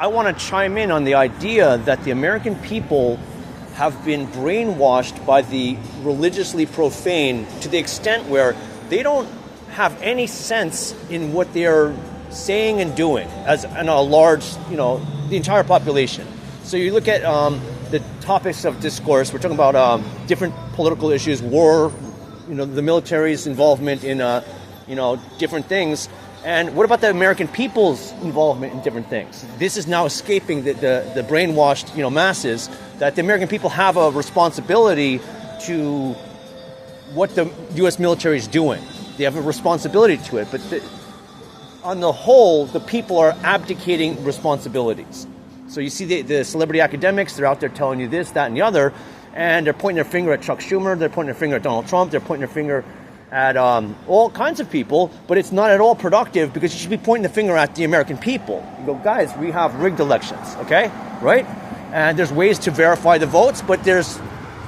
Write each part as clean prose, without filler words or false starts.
I want to chime in on the idea that the American people have been brainwashed by the religiously profane to the extent where they don't have any sense in what they're saying and doing as in a large, the entire population. So you look at the topics of discourse. We're talking about different political issues, war, the military's involvement in, different things. And what about the American people's involvement in different things? This is now escaping the brainwashed, masses, that the American people have a responsibility to what the U.S. military is doing. They have a responsibility to it, but on the whole, the people are abdicating responsibilities. So you see the celebrity academics, they're out there telling you this, that, and the other, and they're pointing their finger at Chuck Schumer, they're pointing their finger at Donald Trump, they're pointing their finger at all kinds of people, but it's not at all productive because you should be pointing the finger at the American people. You go, guys, we have rigged elections, okay? Right? And there's ways to verify the votes, but there's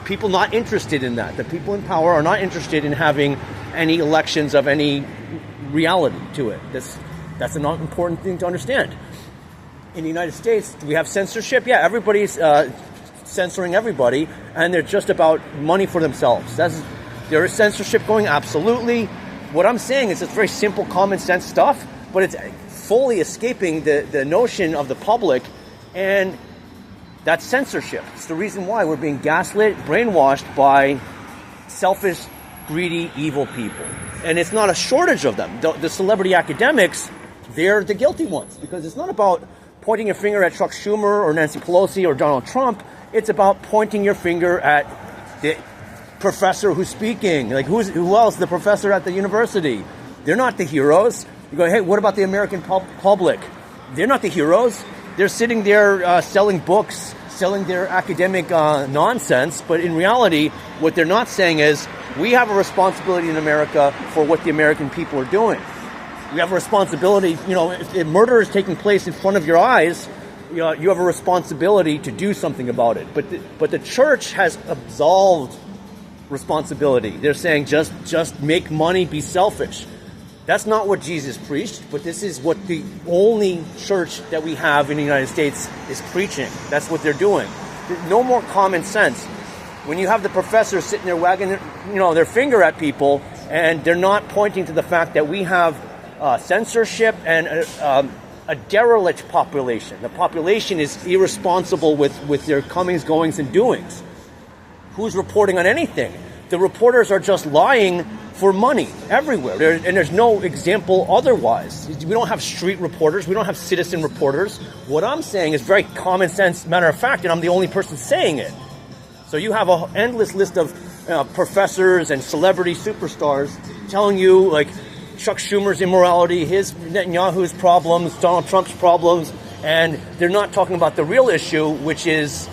people not interested in that. The people in power are not interested in having any elections of any reality to it. That's an important thing to understand. In the United States, do we have censorship? Yeah, everybody's censoring everybody, and they're just about money for themselves. There is censorship going, absolutely. What I'm saying is it's very simple, common sense stuff, but it's fully escaping the notion of the public, and that's censorship. It's the reason why we're being gaslit, brainwashed by selfish, greedy, evil people. And it's not a shortage of them. The celebrity academics, they're the guilty ones, because it's not about pointing your finger at Chuck Schumer or Nancy Pelosi or Donald Trump. It's about pointing your finger at the professor who's speaking. Like, who else? The professor at the university. They're not the heroes. You go, hey, what about the American public? They're not the heroes. They're sitting there selling books, selling their academic nonsense. But in reality, what they're not saying is, we have a responsibility in America for what the American people are doing. We have a responsibility, if murder is taking place in front of your eyes, you have a responsibility to do something about it. But the church has absolved responsibility. They're saying just make money, be selfish. That's not what Jesus preached, but this is what the only church that we have in the United States is preaching. That's what they're doing. No more common sense. When you have the professors sitting there wagging their finger at people, and they're not pointing to the fact that we have censorship and a derelict population. The population is irresponsible with their comings, goings, and doings. Who's reporting on anything? The reporters are just lying for money everywhere. And there's no example otherwise. We don't have street reporters. We don't have citizen reporters. What I'm saying is very common sense, matter of fact, and I'm the only person saying it. So you have an endless list of professors and celebrity superstars telling you, like, Chuck Schumer's immorality, his Netanyahu's problems, Donald Trump's problems, and they're not talking about the real issue, which is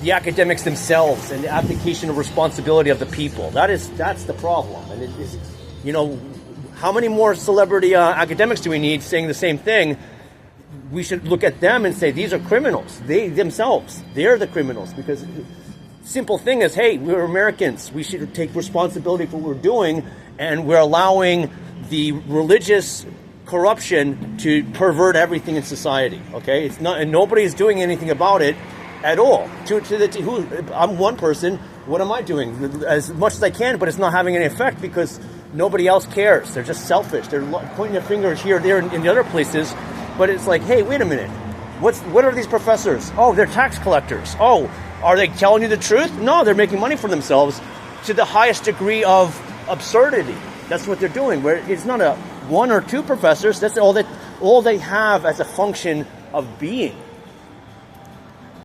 the academics themselves and the application of responsibility of the people. That's the problem. And it is, how many more celebrity academics do we need saying the same thing? We should look at them and say, these are criminals. They're the criminals, because simple thing is, hey, we're Americans. We should take responsibility for what we're doing, and we're allowing the religious corruption to pervert everything in society. Okay, it's not, and nobody's doing anything about it at all. I'm one person. What am I doing? As much as I can, but it's not having any effect because nobody else cares. They're just selfish. They're pointing their fingers here, there, and in the other places. But it's like, hey, wait a minute. What are these professors? Oh, they're tax collectors. Oh, are they telling you the truth? No, they're making money for themselves to the highest degree of absurdity. That's what they're doing. Where it's not one or two professors. That's all they have as a function of being.